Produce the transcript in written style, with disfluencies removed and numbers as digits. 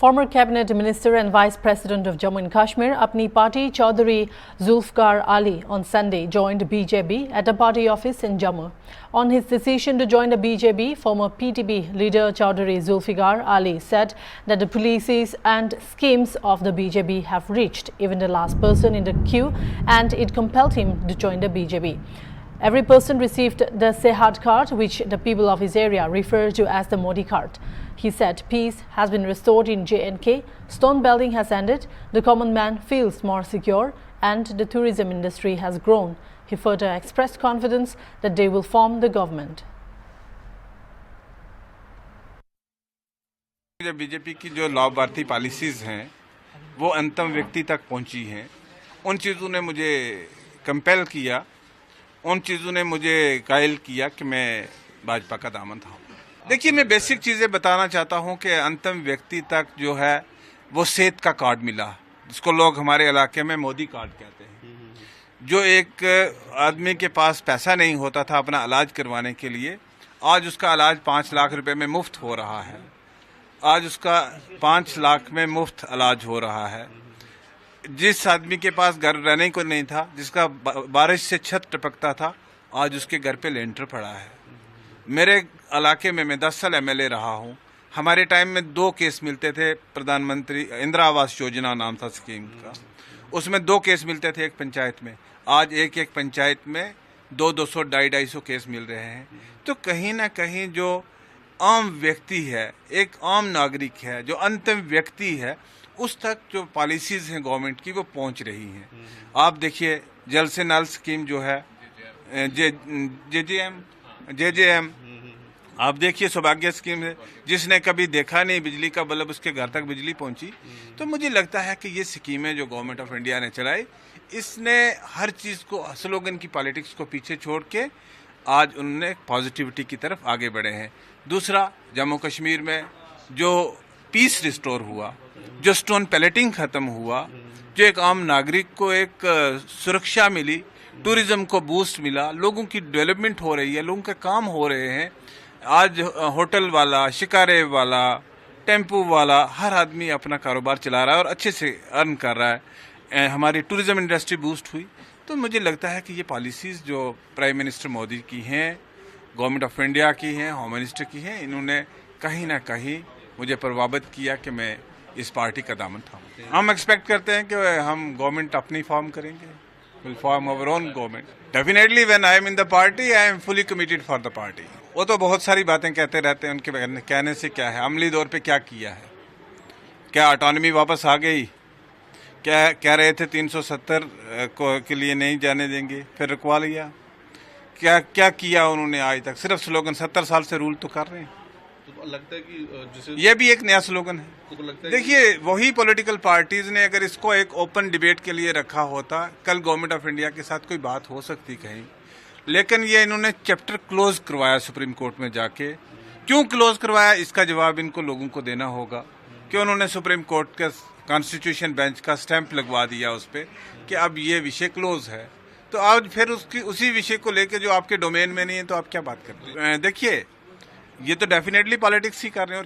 Former cabinet minister and vice president of Jammu and Kashmir, Apni Party Chaudhry Zulfikar Ali on Sunday joined BJP at a party office in Jammu. On his decision to join the BJP, former PTP leader Chaudhry Zulfikar Ali said that the policies and schemes of the BJP have reached even the last person in the queue, and it compelled him to join the BJP. Every person received the Sehat card, which the people of his area refer to as the Modi card. He said peace has been restored in J&K, stone belting has ended, the common man feels more secure, and the tourism industry has grown. He further expressed confidence that they will form the government. BJP की जो लाभार्थी policies हैं वो अंतिम व्यक्ति तक पहुंची हैं। उन चीज़ों ने मुझे कंपेल किया, उन चीज़ों ने मुझे कायल किया कि मैं भाजपा का दामन थाऊं। देखिए, मैं बेसिक चीज़ें बताना चाहता हूं कि अंतिम व्यक्ति तक जो है वो सेहत का कार्ड मिला, जिसको लोग हमारे इलाके में मोदी कार्ड कहते हैं। जो एक आदमी के पास पैसा नहीं होता था अपना इलाज करवाने के लिए, आज उसका इलाज 5 लाख रुपए में मुफ्त हो रहा है। आज उसका 5 लाख में मुफ्त इलाज हो रहा है। जिस आदमी के पास घर रहने को नहीं था, जिसका बारिश से छत टपकता था, आज उसके घर पे लेंटर पड़ा है। मेरे इलाके में मैं 10 साल एमएलए रहा हूँ। हमारे टाइम में 2 केस मिलते थे, प्रधानमंत्री इंदिरा आवास योजना नाम था स्कीम का, उसमें 2 केस मिलते थे एक पंचायत में। आज एक पंचायत में 200, 250 केस मिल रहे हैं। तो कहीं ना कहीं जो आम व्यक्ति है, एक आम नागरिक है, जो अंतिम व्यक्ति है, उस तक जो पॉलिसीज हैं गवर्नमेंट की वो पहुंच रही हैं। आप देखिए, जल से नल स्कीम जो है, जेजेएम, आप देखिए सौभाग्य स्कीम है, जिसने कभी देखा नहीं बिजली का बल्ब, उसके घर तक बिजली पहुंची। तो मुझे लगता है कि ये स्कीमें जो गवर्नमेंट ऑफ इंडिया ने चलाई, इसने हर चीज़ को, स्लोगन की पॉलिटिक्स को पीछे छोड़ के आज उन्होंने पॉजिटिविटी की तरफ आगे बढ़े हैं। दूसरा, जम्मू कश्मीर में जो पीस रिस्टोर हुआ, जो स्टोन पेलेटिंग खत्म हुआ, जो एक आम नागरिक को एक सुरक्षा मिली, टूरिज्म को बूस्ट मिला, लोगों की डेवलपमेंट हो रही है, लोगों के काम हो रहे हैं। आज होटल वाला, शिकारे वाला, टेम्पू वाला, हर आदमी अपना कारोबार चला रहा है और अच्छे से अर्न कर रहा है। हमारी टूरिज्म इंडस्ट्री बूस्ट हुई। तो मुझे लगता है कि ये पॉलिसीज़ जो प्राइम मिनिस्टर मोदी की हैं, गवर्नमेंट ऑफ इंडिया की हैं, होम मिनिस्टर की हैं, इन्होंने कहीं ना कहीं मुझे प्रभावित किया कि मैं इस पार्टी का दामन थाऊं। हम एक्सपेक्ट करते हैं कि हम गवर्नमेंट अपनी फॉर्म करेंगे, will form our own government. Definitely when I am in the party, I am fully committed for the party. वो तो बहुत सारी बातें कहते रहते हैं, उनके कहने से क्या है, अमली दौर पे क्या किया है? क्या ऑटोनॉमी वापस आ गई? क्या कह रहे थे 370 के लिए नहीं जाने देंगे, फिर रुकवा लिया। क्या किया उन्होंने आज तक? सिर्फ स्लोगन। 70 साल से रूल तो कर रहे हैं। तो लगता है कि ये भी एक नया स्लोगन है। तो लगता है देखिए, वही पॉलिटिकल पार्टीज ने अगर इसको एक ओपन डिबेट के लिए रखा होता, कल गवर्नमेंट ऑफ इंडिया के साथ कोई बात हो सकती कहीं। लेकिन ये इन्होंने चैप्टर क्लोज करवाया सुप्रीम कोर्ट में जाके। क्यों क्लोज करवाया, इसका जवाब इनको लोगों को देना होगा। कि उन्होंने सुप्रीम कोर्ट के कॉन्स्टिट्यूशन बेंच का स्टैंप लगवा दिया उस पर कि अब ये विषय क्लोज है। तो आज फिर उसी विषय को लेकर जो आपके डोमेन में नहीं है, तो आप क्या बात करते हैं? देखिए, ये तो डेफिनेटली पॉलिटिक्स ही कर रहे हैं।